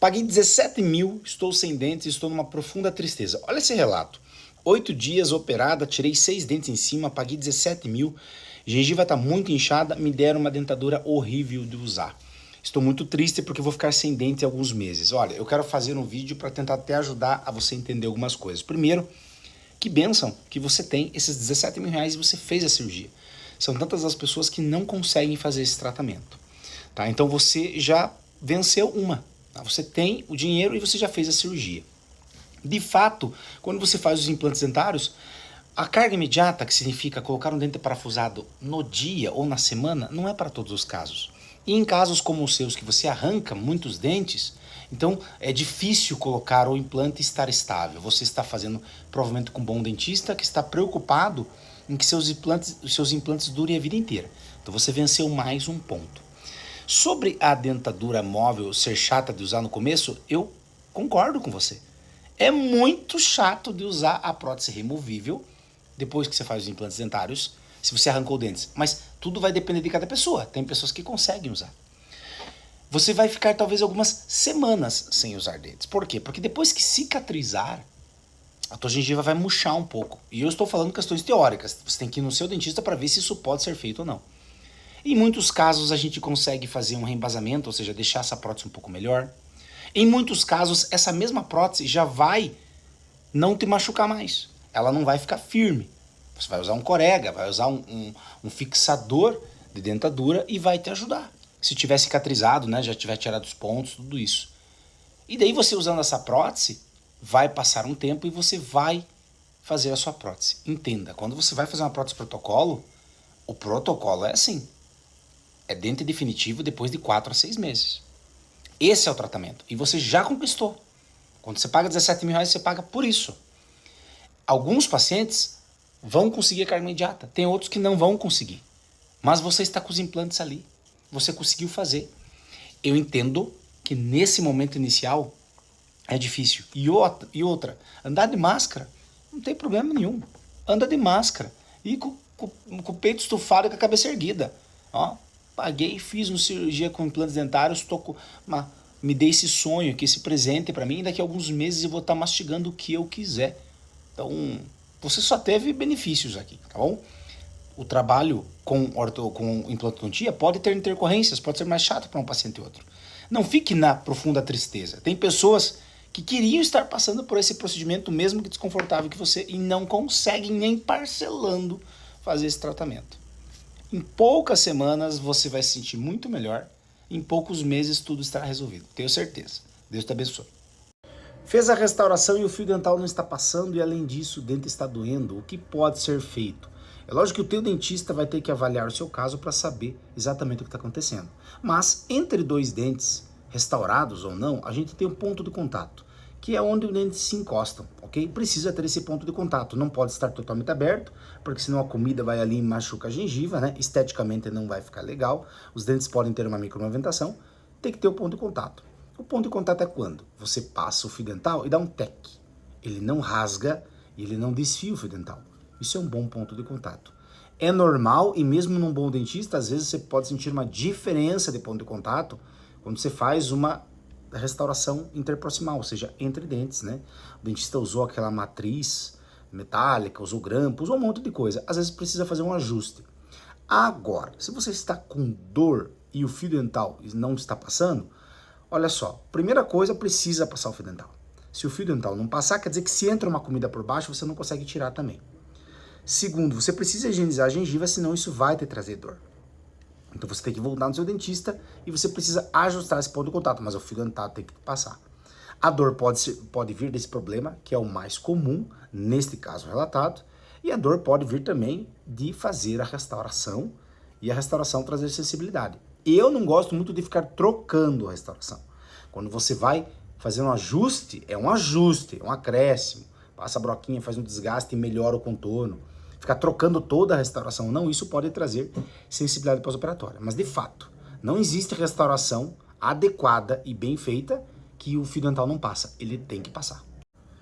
Paguei 17 mil, estou sem dentes e estou numa profunda tristeza. Olha esse relato. 8 dias operada, tirei 6 dentes em cima, paguei 17 mil. Gengiva está muito inchada, me deram uma dentadura horrível de usar. Estou muito triste porque vou ficar sem dente alguns meses. Olha, eu quero fazer um vídeo para tentar até ajudar a você entender algumas coisas. Primeiro, que bênção que você tem esses 17 mil reais e você fez a cirurgia. São tantas as pessoas que não conseguem fazer esse tratamento. Tá? Então você já venceu uma. Tá? Você tem o dinheiro e você já fez a cirurgia. De fato, quando você faz os implantes dentários, a carga imediata, que significa colocar um dente parafusado no dia ou na semana, não é para todos os casos. E em casos como os seus, que você arranca muitos dentes, então é difícil colocar o implante e estar estável. Você está fazendo provavelmente com um bom dentista que está preocupado em que seus implantes durem a vida inteira. Então você venceu mais um ponto. Sobre a dentadura móvel ser chata de usar no começo, eu concordo com você. É muito chato de usar a prótese removível depois que você faz os implantes dentários, se você arrancou dentes. Mas tudo vai depender de cada pessoa. Tem pessoas que conseguem usar. Você vai ficar talvez algumas semanas sem usar dentes. Por quê? Porque depois que cicatrizar, a tua gengiva vai murchar um pouco. E eu estou falando questões teóricas. Você tem que ir no seu dentista para ver se isso pode ser feito ou não. Em muitos casos a gente consegue fazer um reembasamento, ou seja, deixar essa prótese um pouco melhor. Em muitos casos, essa mesma prótese já vai não te machucar mais. Ela não vai ficar firme. Você vai usar um corega, vai usar um fixador de dentadura e vai te ajudar. Se tiver cicatrizado, né, já tiver tirado os pontos, tudo isso. E daí você usando essa prótese, vai passar um tempo e você vai fazer a sua prótese. Entenda, quando você vai fazer uma prótese protocolo, o protocolo é assim. É dente definitivo depois de 4 a 6 meses. Esse é o tratamento. E você já conquistou. Quando você paga 17 mil reais, você paga por isso. Alguns pacientes vão conseguir a carga imediata. Tem outros que não vão conseguir. Mas você está com os implantes ali. Você conseguiu fazer. Eu entendo que nesse momento inicial é difícil. E outra, andar de máscara não tem problema nenhum. Anda de máscara. E com o peito estufado e com a cabeça erguida. Ó, paguei, fiz uma cirurgia com implantes dentários, me dei esse sonho aqui, esse presente para mim, e daqui a alguns meses eu vou estar mastigando o que eu quiser. Então, você só teve benefícios aqui, tá bom? O trabalho com implantodontia pode ter intercorrências, pode ser mais chato para um paciente e outro. Não fique na profunda tristeza. Tem pessoas que queriam estar passando por esse procedimento, mesmo que desconfortável que você, e não conseguem nem parcelando fazer esse tratamento. Em poucas semanas você vai se sentir muito melhor. Em poucos meses tudo estará resolvido. Tenho certeza. Deus te abençoe. Fez a restauração e o fio dental não está passando e além disso o dente está doendo. O que pode ser feito? É lógico que o teu dentista vai ter que avaliar o seu caso para saber exatamente o que está acontecendo. Mas entre dois dentes, restaurados ou não, a gente tem um ponto de contato, que é onde os dentes se encostam, ok? Precisa ter esse ponto de contato, não pode estar totalmente aberto, porque senão a comida vai ali e machuca a gengiva, né? Esteticamente não vai ficar legal, os dentes podem ter uma micromovimentação, tem que ter o ponto de contato. O ponto de contato é quando você passa o fio dental e dá um tec. Ele não rasga e ele não desfia o fio dental. Isso é um bom ponto de contato. É normal e mesmo num bom dentista, às vezes você pode sentir uma diferença de ponto de contato quando você faz uma restauração interproximal, ou seja, entre dentes, né? O dentista usou aquela matriz metálica, usou grampo, usou um monte de coisa. Às vezes precisa fazer um ajuste. Agora, se você está com dor e o fio dental não está passando, olha só, primeira coisa, precisa passar o fio dental. Se o fio dental não passar, quer dizer que se entra uma comida por baixo, você não consegue tirar também. Segundo, você precisa higienizar a gengiva, senão isso vai te trazer dor. Então você tem que voltar no seu dentista e você precisa ajustar esse ponto de contato, mas o fio dental tem que passar. A dor pode vir desse problema, que é o mais comum, neste caso relatado, e a dor pode vir também de fazer a restauração e a restauração trazer sensibilidade. Eu não gosto muito de ficar trocando a restauração. Quando você vai fazer um ajuste, é um acréscimo. Passa a broquinha, faz um desgaste e melhora o contorno. Ficar trocando toda a restauração, não, isso pode trazer sensibilidade pós-operatória. Mas de fato, não existe restauração adequada e bem feita que o fio dental não passa. Ele tem que passar.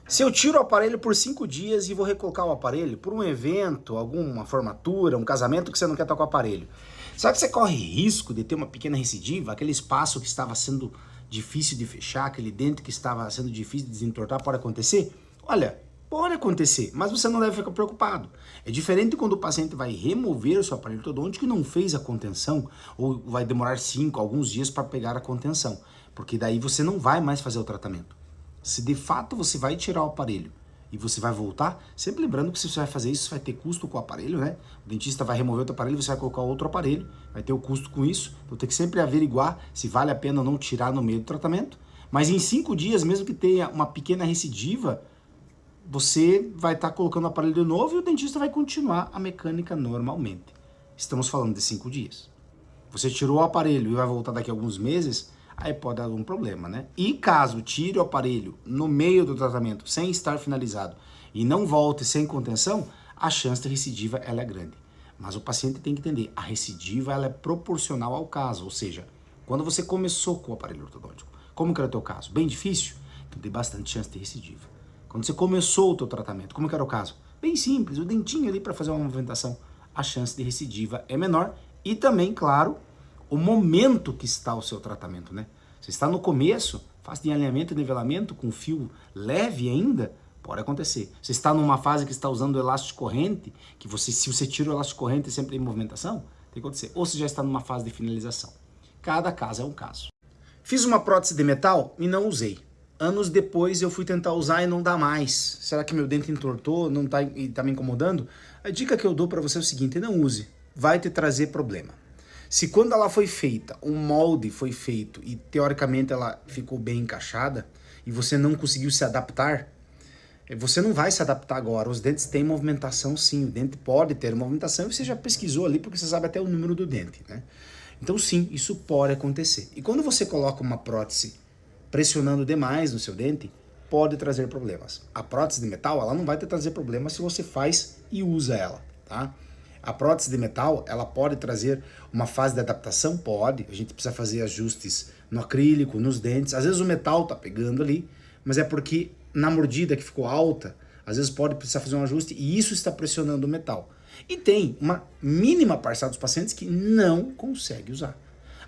Se eu tiro o aparelho por 5 dias e vou recolocar o aparelho por um evento, alguma formatura, um casamento que você não quer estar com o aparelho, sabe que você corre risco de ter uma pequena recidiva, aquele espaço que estava sendo difícil de fechar, aquele dente que estava sendo difícil de desentortar, pode acontecer? Olha, pode acontecer, mas você não deve ficar preocupado. É diferente quando o paciente vai remover o seu aparelho ortodôntico e não fez a contenção, ou vai demorar alguns dias para pegar a contenção, porque daí você não vai mais fazer o tratamento. Se de fato você vai tirar o aparelho e você vai voltar, sempre lembrando que se você vai fazer isso, você vai ter custo com o aparelho, né? O dentista vai remover outro aparelho, você vai colocar outro aparelho, vai ter o custo com isso. Então tem que sempre averiguar se vale a pena ou não tirar no meio do tratamento. Mas em 5 dias, mesmo que tenha uma pequena recidiva, você vai estar colocando o aparelho de novo e o dentista vai continuar a mecânica normalmente. Estamos falando de 5 dias. Você tirou o aparelho e vai voltar daqui a alguns meses, aí pode dar algum problema, né? E caso tire o aparelho no meio do tratamento, sem estar finalizado, e não volte sem contenção, a chance de recidiva ela é grande. Mas o paciente tem que entender, a recidiva ela é proporcional ao caso, ou seja, quando você começou com o aparelho ortodôntico, como que era o teu caso? Bem difícil? Então tem bastante chance de recidiva. Quando você começou o teu tratamento, como que era o caso? Bem simples, o dentinho ali para fazer uma movimentação, a chance de recidiva é menor e também, claro, o momento que está o seu tratamento, né? Você está no começo, fase de alinhamento e nivelamento com fio leve ainda, pode acontecer. Você está numa fase que está usando o elástico corrente, que se você tira o elástico corrente sempre em movimentação, tem que acontecer. Ou você já está numa fase de finalização. Cada caso é um caso. Fiz uma prótese de metal e não usei. Anos depois eu fui tentar usar e não dá mais. Será que meu dente entortou e tá me incomodando? A dica que eu dou para você é o seguinte, não use. Vai te trazer problema. Se quando ela foi feita, um molde foi feito e teoricamente ela ficou bem encaixada e você não conseguiu se adaptar, você não vai se adaptar agora. Os dentes têm movimentação sim, o dente pode ter movimentação e você já pesquisou ali porque você sabe até o número do dente, né? Então sim, isso pode acontecer. E quando você coloca uma prótese pressionando demais no seu dente, pode trazer problemas. A prótese de metal, ela não vai te trazer problemas se você faz e usa ela, tá? A prótese de metal, ela pode trazer uma fase de adaptação? Pode. A gente precisa fazer ajustes no acrílico, nos dentes. Às vezes o metal tá pegando ali, mas é porque na mordida que ficou alta, às vezes pode precisar fazer um ajuste e isso está pressionando o metal. E tem uma mínima parcela dos pacientes que não consegue usar.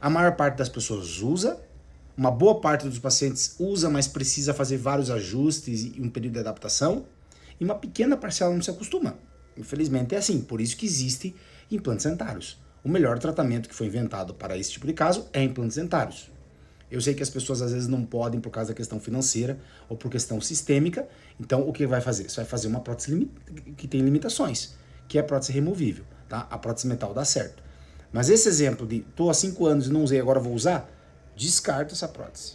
A maior parte das pessoas usa, uma boa parte dos pacientes usa, mas precisa fazer vários ajustes e um período de adaptação, e uma pequena parcela não se acostuma. Infelizmente é assim, por isso que existem implantes dentários. O melhor tratamento que foi inventado para esse tipo de caso é implantes dentários. Eu sei que as pessoas às vezes não podem por causa da questão financeira ou por questão sistêmica, então o que vai fazer? Você vai fazer uma prótese que tem limitações, que é a prótese removível, tá? A prótese metal dá certo. Mas esse exemplo de tô há 5 anos e não usei, agora vou usar, descarta essa prótese.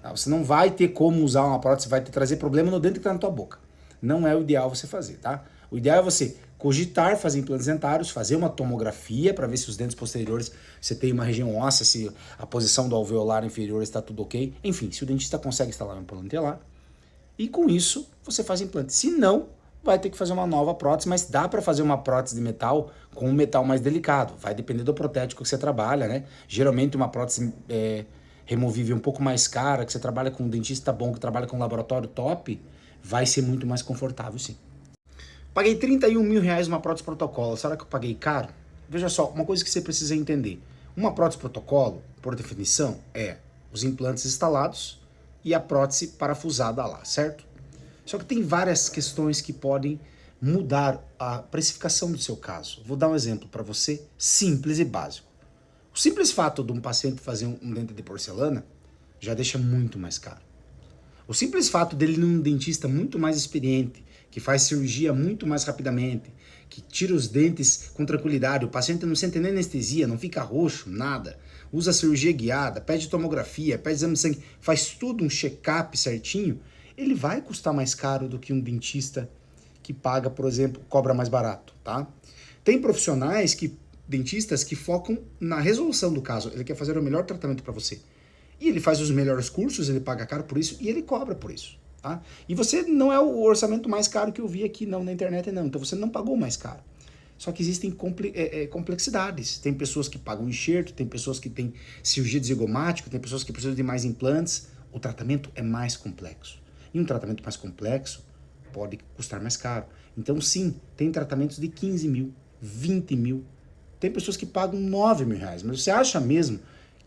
Tá? Você não vai ter como usar uma prótese, vai te trazer problema no dente que está na tua boca. Não é o ideal você fazer, tá? O ideal é você cogitar fazer implantes dentários, fazer uma tomografia para ver se os dentes posteriores, você tem uma região óssea, se a posição do alveolar inferior está tudo ok. Enfim, se o dentista consegue instalar um implante lá, e com isso você faz implante. Se não, vai ter que fazer uma nova prótese, mas dá para fazer uma prótese de metal com um metal mais delicado. Vai depender do protético que você trabalha, né? Geralmente uma prótese removível um pouco mais cara, que você trabalha com um dentista bom, que trabalha com um laboratório top, vai ser muito mais confortável, sim. Paguei 31 mil reais numa prótese protocolo. Será que eu paguei caro? Veja só, uma coisa que você precisa entender. Uma prótese protocolo, por definição, é os implantes instalados e a prótese parafusada lá, certo? Só que tem várias questões que podem mudar a precificação do seu caso. Vou dar um exemplo para você, simples e básico. O simples fato de um paciente fazer um dente de porcelana já deixa muito mais caro. O simples fato dele ir num dentista muito mais experiente, que faz cirurgia muito mais rapidamente, que tira os dentes com tranquilidade, o paciente não sente nem anestesia, não fica roxo, nada, usa cirurgia guiada, pede tomografia, pede exame de sangue, faz tudo um check-up certinho, ele vai custar mais caro do que um dentista que paga, por exemplo, cobra mais barato, tá? Tem profissionais dentistas que focam na resolução do caso, ele quer fazer o melhor tratamento para você. E ele faz os melhores cursos, ele paga caro por isso e ele cobra por isso, tá? E você não é o orçamento mais caro que eu vi aqui não na internet, não. Então você não pagou mais caro. Só que existem complexidades. Tem pessoas que pagam enxerto, tem pessoas que têm cirurgia de zigomático, tem pessoas que precisam de mais implantes. O tratamento é mais complexo. E um tratamento mais complexo pode custar mais caro. Então sim, tem tratamentos de 15 mil, 20 mil. Tem pessoas que pagam 9 mil reais. Mas você acha mesmo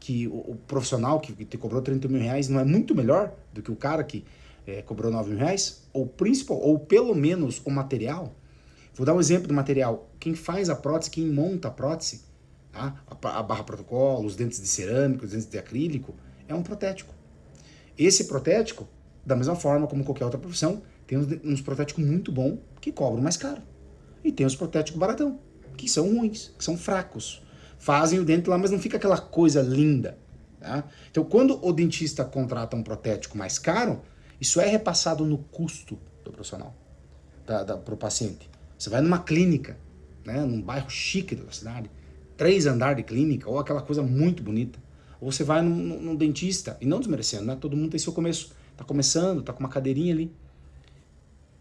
que o profissional que te cobrou 30 mil reais não é muito melhor do que o cara que cobrou 9 mil reais? Ou principal, ou pelo menos o material? Vou dar um exemplo do material. Quem faz a prótese, quem monta a prótese, tá? A barra protocolo, os dentes de cerâmica, os dentes de acrílico, é um protético. Esse protético, da mesma forma como qualquer outra profissão, tem uns protéticos muito bons que cobram mais caro. E tem os protéticos baratão, que são ruins, que são fracos. Fazem o dente lá, mas não fica aquela coisa linda. Tá? Então, quando o dentista contrata um protético mais caro, isso é repassado no custo do profissional, para o paciente. Você vai numa clínica, né, num bairro chique da cidade, 3 andares de clínica, ou aquela coisa muito bonita. Ou você vai num dentista, e não desmerecendo, né? Todo mundo tem seu começo. Tá começando, tá com uma cadeirinha ali.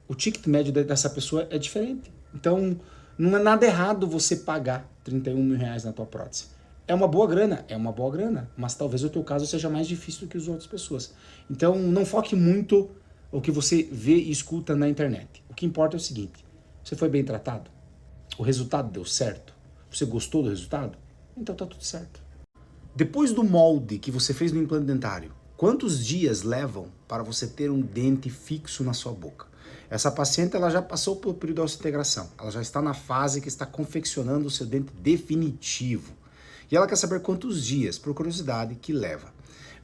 O ticket médio dessa pessoa é diferente. Então, não é nada errado você pagar 31 mil reais na tua prótese. É uma boa grana, mas talvez o teu caso seja mais difícil do que as outras pessoas. Então, não foque muito o que você vê e escuta na internet. O que importa é o seguinte, você foi bem tratado? O resultado deu certo? Você gostou do resultado? Então tá tudo certo. Depois do molde que você fez no implante dentário, quantos dias levam para você ter um dente fixo na sua boca? Essa paciente ela já passou pelo período de integração, ela já está na fase que está confeccionando o seu dente definitivo. E ela quer saber quantos dias, por curiosidade, que leva.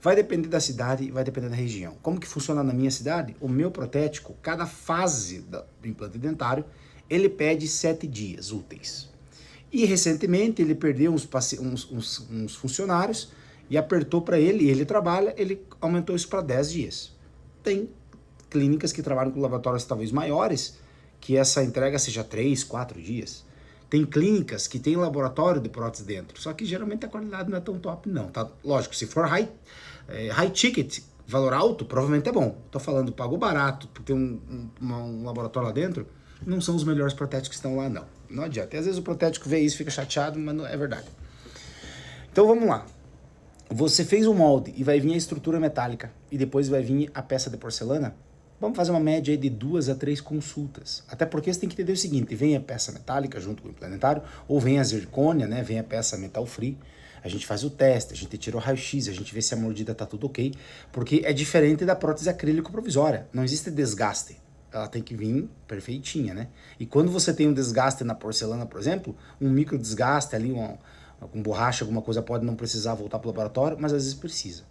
Vai depender da cidade e vai depender da região. Como que funciona na minha cidade? O meu protético, cada fase do implante dentário, ele pede 7 dias úteis. E recentemente ele perdeu uns funcionários e apertou para ele, e ele trabalha, ele aumentou isso para 10 dias. Tem clínicas que trabalham com laboratórios talvez maiores, que essa entrega seja 3, 4 dias. Tem clínicas que tem laboratório de prótese dentro, só que geralmente a qualidade não é tão top não, tá? Lógico, se for high ticket, valor alto, provavelmente é bom. Tô falando, pagou barato, tem um laboratório lá dentro, não são os melhores protéticos que estão lá não. Não adianta. E às vezes o protético vê isso, fica chateado, mas não é verdade. Então vamos lá. Você fez um molde e vai vir a estrutura metálica e depois vai vir a peça de porcelana. Vamos fazer uma média aí de 2 a 3 consultas. Até porque você tem que entender o seguinte, vem a peça metálica junto com o implantário, ou vem a zircônia, né? Vem a peça metal free. A gente faz o teste, a gente tira o raio-x, a gente vê se a mordida tá tudo ok, porque é diferente da prótese acrílico provisória. Não existe desgaste. Ela tem que vir perfeitinha, né? E quando você tem um desgaste na porcelana, por exemplo, um micro desgaste ali, com borracha, alguma coisa pode não precisar voltar para o laboratório, mas às vezes precisa.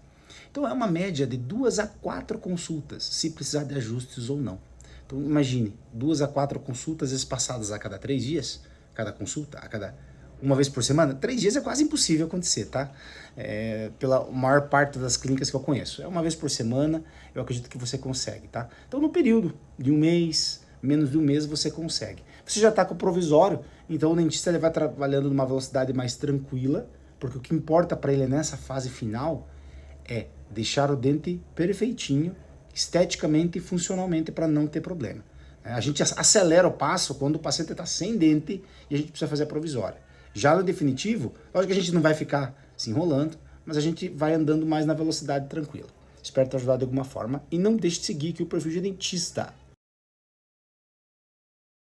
Então é uma média de 2 a 4 consultas, se precisar de ajustes ou não. Então imagine, 2 a 4 consultas espaçadas a cada 3 dias, cada consulta, uma vez por semana. 3 dias é quase impossível acontecer, tá? Pela maior parte das clínicas que eu conheço. É uma vez por semana, eu acredito que você consegue, tá? Então no período de um mês, menos de um mês, você consegue. Você já está com o provisório, então o dentista ele vai trabalhando numa velocidade mais tranquila, porque o que importa para ele nessa fase final é deixar o dente perfeitinho, esteticamente e funcionalmente, para não ter problema. A gente acelera o passo quando o paciente está sem dente e a gente precisa fazer a provisória. Já no definitivo, lógico que a gente não vai ficar se enrolando, mas a gente vai andando mais na velocidade tranquila. Espero ter ajudado de alguma forma e não deixe de seguir aqui o perfil de dentista.